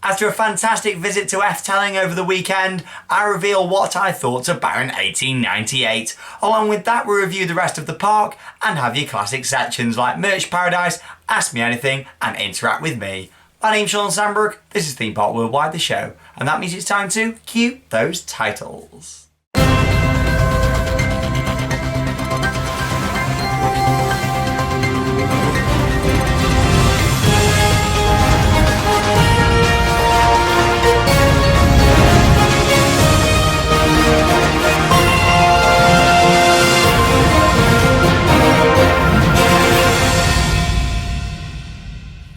After a fantastic visit to F-Telling over the weekend, I reveal what I thought of Baron 1898. Along with that, we review the rest of the park and have your classic sections like Merch Paradise, Ask Me Anything and Interact With Me. My name's Shawn Sanbrooke, this is Theme Park Worldwide, the show, and that means it's time to cue those titles.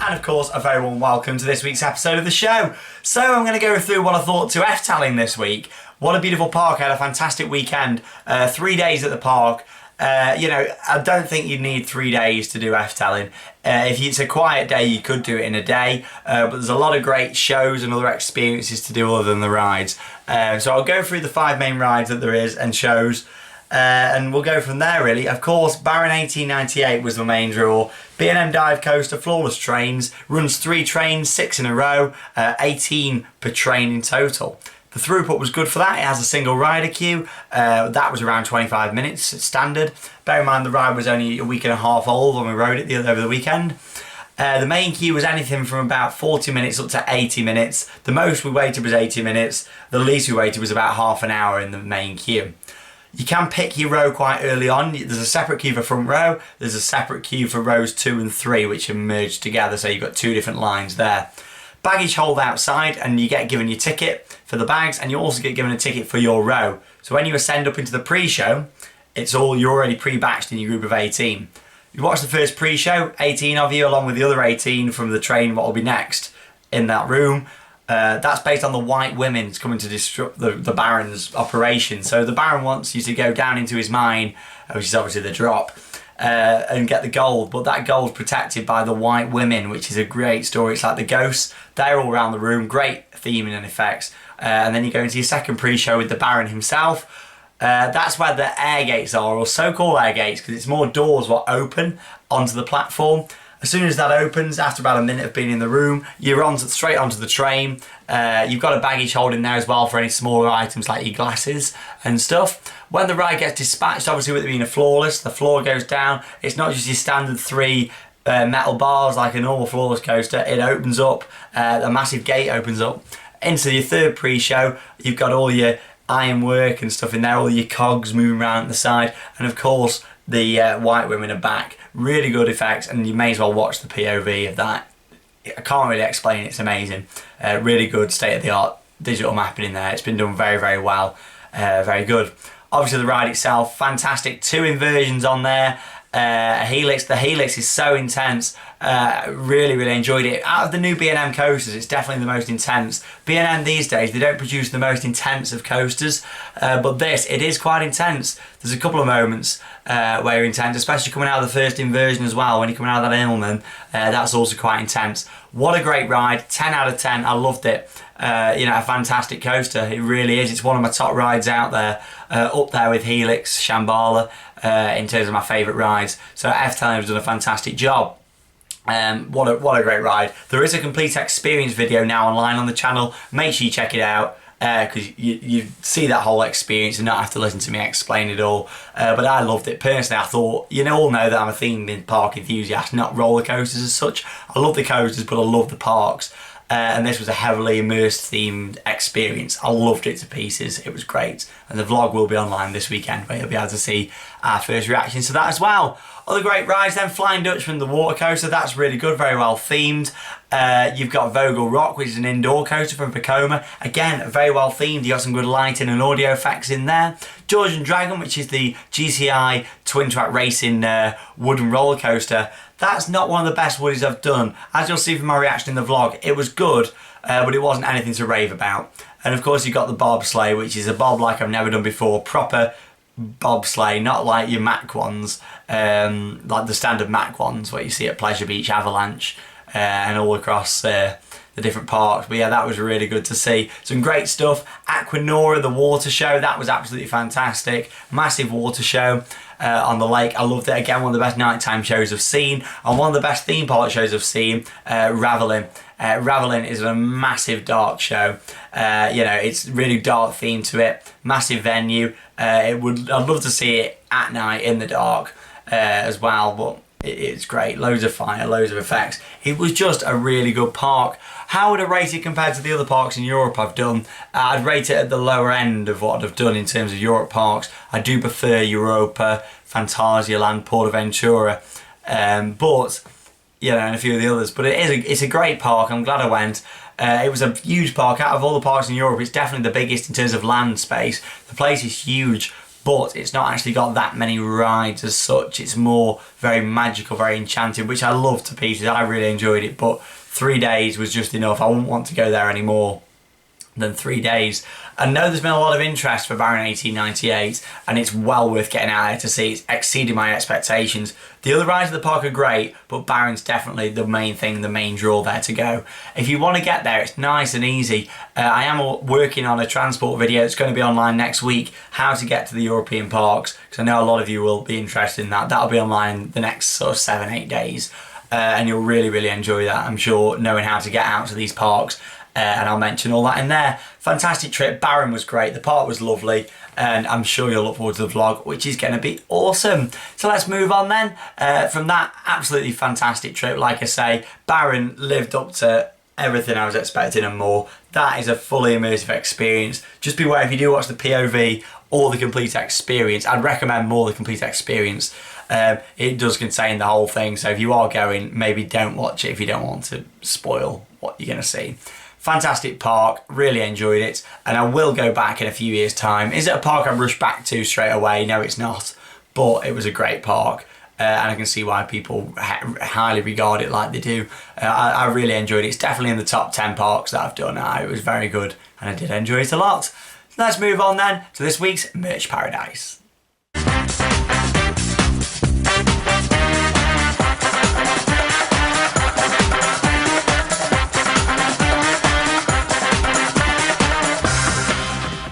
And of course, a very warm welcome to this week's episode of the show. So I'm going to go through what I thought to F-Telling this week. What a beautiful park. I had a fantastic weekend. 3 days at the park. I don't think you'd need 3 days to do F-Telling. If it's a quiet day, you could do it in a day. But there's a lot of great shows and other experiences to do other than the rides. So I'll go through the 5 main rides that there is and shows. And we'll go from there really. Of course, Baron 1898 was the main draw. B&M Dive Coaster, flawless trains, runs 3 trains, 6 in a row, 18 per train in total. The throughput was good for that. It has a single rider queue. That was around 25 minutes standard. Bear in mind the ride was only a week and a half old when we rode it over the weekend. The main queue was anything from about 40 minutes up to 80 minutes. The most we waited was 80 minutes. The least we waited was about half an hour in the main queue. You can pick your row quite early on. There's a separate queue for front row. There's a separate queue for rows 2 and 3, which are merged together, so you've got 2 different lines there. Baggage hold outside, and you get given your ticket for the bags, and you also get given a ticket for your row. So when you ascend up into the pre-show, you're already pre-batched in your group of 18. You watch the first pre-show, 18 of you, along with the other 18 from the train, what will be next in that room. That's based on the white women's coming to disrupt the Baron's operation. So the Baron wants you to go down into his mine, which is obviously the drop, and get the gold. But that gold's protected by the white women, which is a great story. It's like the ghosts. They're all around the room. Great theming and effects. And then you go into your second pre-show with the Baron himself. That's where the air gates are, or so-called air gates, because it's more doors what open onto the platform. As soon as that opens, after about a minute of being in the room, you're straight onto the train. You've got a baggage hold in there as well for any smaller items like your glasses and stuff. When the ride gets dispatched, obviously with it being a floorless, the floor goes down. It's not just your standard 3 metal bars like a normal floorless coaster. It opens up, a massive gate opens up. Into your third pre-show, you've got all your ironwork and stuff in there, all your cogs moving around at the side, and of course the white women are back. Really good effects, and you may as well watch the POV of that. I can't really explain it, it's amazing. Really good state-of-the-art digital mapping in there. It's been done very, very well. Very good. Obviously the ride itself, fantastic. 2 inversions on there. Helix. The Helix is so intense. Really, really enjoyed it. Out of the new B&M coasters, it's definitely the most intense. B&M these days, they don't produce the most intense of coasters, but it is quite intense. There's a couple of moments where you're intense, especially coming out of the first inversion as well. When you're coming out of that Inelman, that's also quite intense. What a great ride. 10 out of 10. I loved it. A fantastic coaster. It really is. It's one of my top rides out there. Up there with Helix, Shambhala, in terms of my favourite rides. So F-Telling has done a fantastic job. What a great ride. There is a complete experience video now online on the channel. Make sure you check it out, because you see that whole experience and not have to listen to me explain it all. But I loved it. Personally, I thought, all know that I'm a theme park enthusiast, not roller coasters as such. I love the coasters, but I love the parks. And this was a heavily immersed themed experience. I loved it to pieces. It was great. And the vlog will be online this weekend where you'll be able to see our first reactions to that as well. Other great rides then, Flying Dutchman, the water coaster. That's really good, very well themed. You've got Vogel Rock, which is an indoor coaster from Vekoma. Again, very well themed. You got some good lighting and audio effects in there. Georgian Dragon, which is the GCI twin track racing wooden roller coaster. That's not one of the best woodies I've done. As you'll see from my reaction in the vlog, it was good, but it wasn't anything to rave about. And of course you've got the bobsleigh, which is a bob like I've never done before. Proper bobsleigh, not like your Mack ones, like the standard Mack ones what you see at Pleasure Beach, Avalanche, and all across the different parks. But yeah, that was really good to see. Some great stuff. Aquanura, the water show, that was absolutely fantastic. Massive water show on the lake. I loved it. Again, one of the best nighttime shows I've seen, and one of the best theme park shows I've seen. Ravelin. Ravelin is a massive dark show. It's really dark theme to it. Massive venue. I'd love to see it at night in the dark as well, but it's great. Loads of fire, loads of effects. It was just a really good park. How would I rate it compared to the other parks in Europe I've done? I'd rate it at the lower end of what I've done in terms of Europe parks. I do prefer Europa, Phantasialand, Portaventura, and a few of the others. But it's a great park. I'm glad I went. It was a huge park. Out of all the parks in Europe, it's definitely the biggest in terms of land space. The place is huge, but it's not actually got that many rides as such. It's more very magical, very enchanted, which I love to pieces. I really enjoyed it, but 3 days was just enough. I wouldn't want to go there any more than 3 days. I know there's been a lot of interest for Baron 1898, and it's well worth getting out there to see. It's exceeded my expectations. The other rides of the park are great, but Baron's definitely the main thing, the main draw there to go. If you want to get there, it's nice and easy. I am working on a transport video that's going to be online next week, how to get to the European parks, because I know a lot of you will be interested in that. That'll be online the next sort of 7-8 days, and you'll really, really enjoy that, I'm sure, knowing how to get out to these parks. And I'll mention all that in there. Fantastic trip. Baron was great. The park was lovely, and I'm sure you'll look forward to the vlog, which is going to be awesome. So let's move on then. From that absolutely fantastic trip, like I say, Baron lived up to everything I was expecting and more. That is a fully immersive experience. Just beware if you do watch the POV or the complete experience. I'd recommend more the complete experience. It does contain the whole thing, so if you are going, maybe don't watch it if you don't want to spoil what you're going to see. Fantastic park, really enjoyed it, and I will go back in a few years' time. Is it a park I'd rush back to straight away? No, it's not, but it was a great park, and I can see why people highly regard it like they do. I really enjoyed it. It's definitely in the top 10 parks that I've done. It was very good, and I did enjoy it a lot. So let's move on then to this week's Merch Paradise.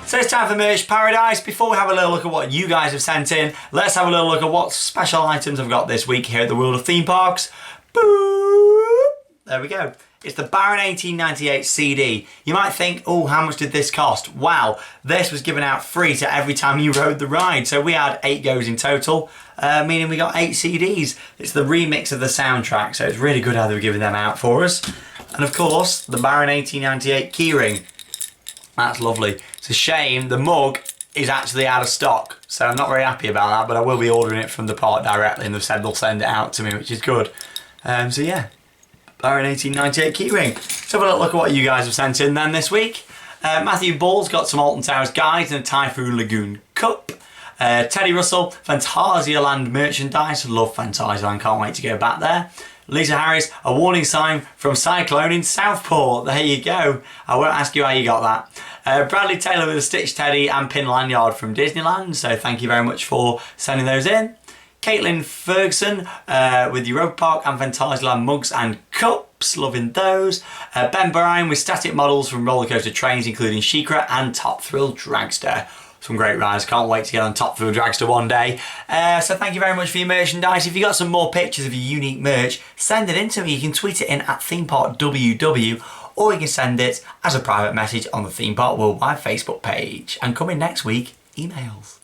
So it's time for Merch Paradise. Before we have a little look at what you guys have sent in, let's have a little look at what special items I've got this week here at the World of Theme Parks. Boop! There we go. It's the Baron 1898 CD. You might think, oh, how much did this cost? Wow, this was given out free to every time you rode the ride. So we had 8 goes in total, meaning we got 8 CDs. It's the remix of the soundtrack, so it's really good how they were giving them out for us. And of course, the Baron 1898 keyring. That's lovely. It's a shame the mug is actually out of stock, so I'm not very happy about that, but I will be ordering it from the park directly, and they've said they'll send it out to me, which is good. So yeah, Baron 1898 keyring. Let's have a look at what you guys have sent in then this week. Matthew Ball's got some Alton Towers guides and a Typhoon Lagoon cup. Teddy Russell, Phantasialand merchandise. Love Phantasialand, can't wait to go back there. Lisa Harris, a warning sign from Cyclone in Southport. There you go. I won't ask you how you got that. Bradley Taylor with a Stitch Teddy and pin lanyard from Disneyland. So thank you very much for sending those in. Caitlin Ferguson with Europa Park and Phantasialand mugs and cups. Loving those. Ben Bryan with static models from roller coaster trains, including She-Ra and Top Thrill Dragster. Some great rides. Can't wait to get on Top Thrill Dragster one day. So thank you very much for your merchandise. If you got some more pictures of your unique merch, send it in to me. You can tweet it in at ThemeParkWW, or you can send it as a private message on the Theme Park Worldwide Facebook page. And coming next week, emails.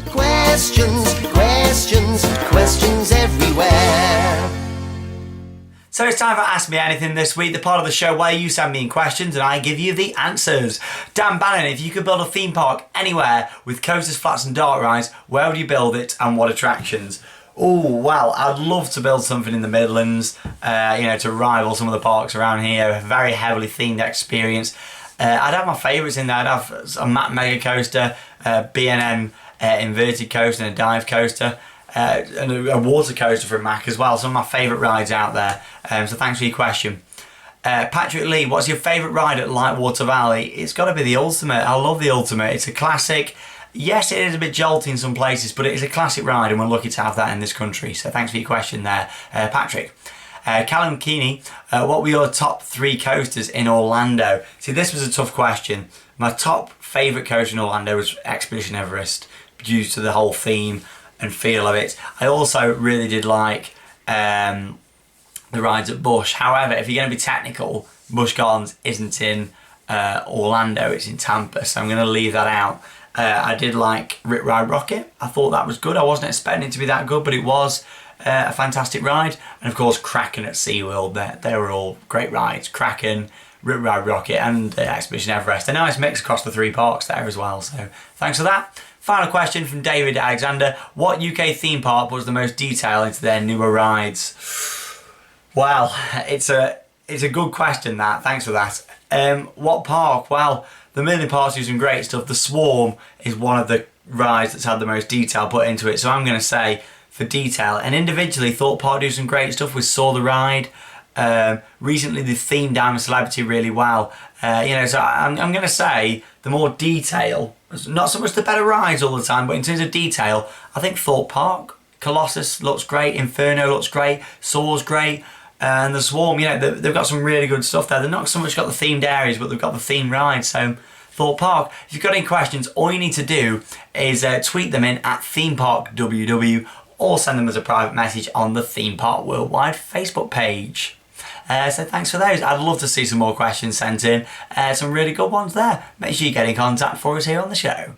Questions, questions, questions everywhere. So it's time for Ask Me Anything this week, the part of the show where you send me in questions and I give you the answers. Dan Bannon, if you could build a theme park anywhere with coasters, flats and dark rides, where would you build it and what attractions? Oh, well, I'd love to build something in the Midlands, to rival some of the parks around here. A very heavily themed experience. I'd have my favourites in there. I'd have a Mack Mega Coaster, B&M inverted coaster and a dive coaster. And a water coaster from Mack as well. Some of my favourite rides out there. So thanks for your question. Patrick Lee, what's your favourite ride at Lightwater Valley? It's got to be the Ultimate. I love the Ultimate. It's a classic. Yes, it is a bit jolty in some places, but it is a classic ride and we're lucky to have that in this country. So thanks for your question there, Patrick. Callum Keeney, what were your top 3 coasters in Orlando? See, this was a tough question. My top favourite coaster in Orlando was Expedition Everest, due to the whole theme and feel of it. I also really did like the the rides at Busch. However, if you're going to be technical, Busch Gardens isn't in Orlando, it's in Tampa, so I'm going to leave that out. I did like Rip Ride Rocket. I thought that was good. I wasn't expecting it to be that good, but it was a fantastic ride. And of course, Kraken at SeaWorld, they were all great rides. Kraken, Rip Ride Rocket and Expedition Everest. A nice mix across the 3 parks there as well, so thanks for that. Final question from David Alexander. What UK theme park was the most detailed into their newer rides? Well, it's a good question, that. Thanks for that. What park? Well, the Million Parks do some great stuff. The Swarm is one of the rides that's had the most detail put into it, so I'm going to say for detail. And individually, Thorpe Park do some great stuff with Saw the Ride. Recently they themed Diamond Celebrity really well. So I'm going to say the more detail, not so much the better rides all the time, but in terms of detail, I think Thorpe Park. Colossus looks great, Inferno looks great, Saw's great, and the Swarm, they've got some really good stuff there. They've not so much got the themed areas, but they've got the themed rides, so Thorpe Park. If you've got any questions, all you need to do is tweet them in at ThemeParkWW or send them as a private message on the Theme Park Worldwide Facebook page. So thanks for those. I'd love to see some more questions sent in. Some really good ones there. Make sure you get in contact for us here on the show.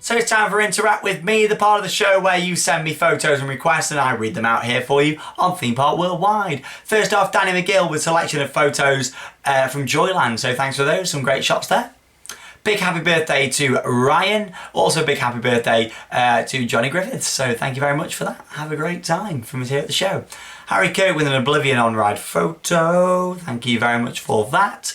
So it's time for Interact With Me, the part of the show where you send me photos and requests and I read them out here for you on Theme Park Worldwide. First off, Danny McGill with a selection of photos from Joyland. So thanks for those. Some great shots there. Big happy birthday to Ryan. Also big happy birthday to Johnny Griffiths. So thank you very much for that. Have a great time from us here at the show. Harry Kirk with an Oblivion on-ride photo. Thank you very much for that.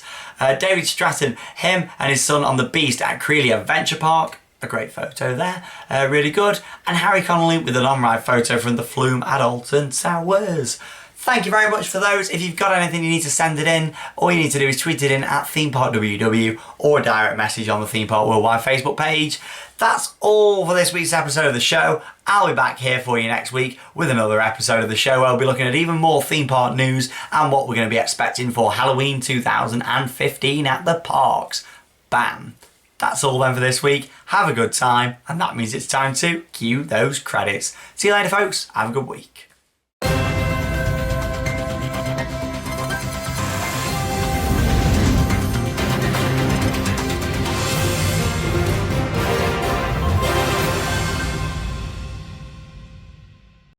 David Stratton, him and his son on the Beast at Creeley Adventure Park. A great photo there. Really good. And Harry Connolly with an on-ride photo from the Flume at Alton Towers. Thank you very much for those. If you've got anything you need to send it in, all you need to do is tweet it in at ThemeParkWW or a direct message on the Theme Park Worldwide Facebook page. That's all for this week's episode of the show. I'll be back here for you next week with another episode of the show. I'll be looking at even more theme park news and what we're going to be expecting for Halloween 2015 at the parks. Bam. That's all then for this week. Have a good time, and that means it's time to cue those credits. See you later, folks. Have a good week.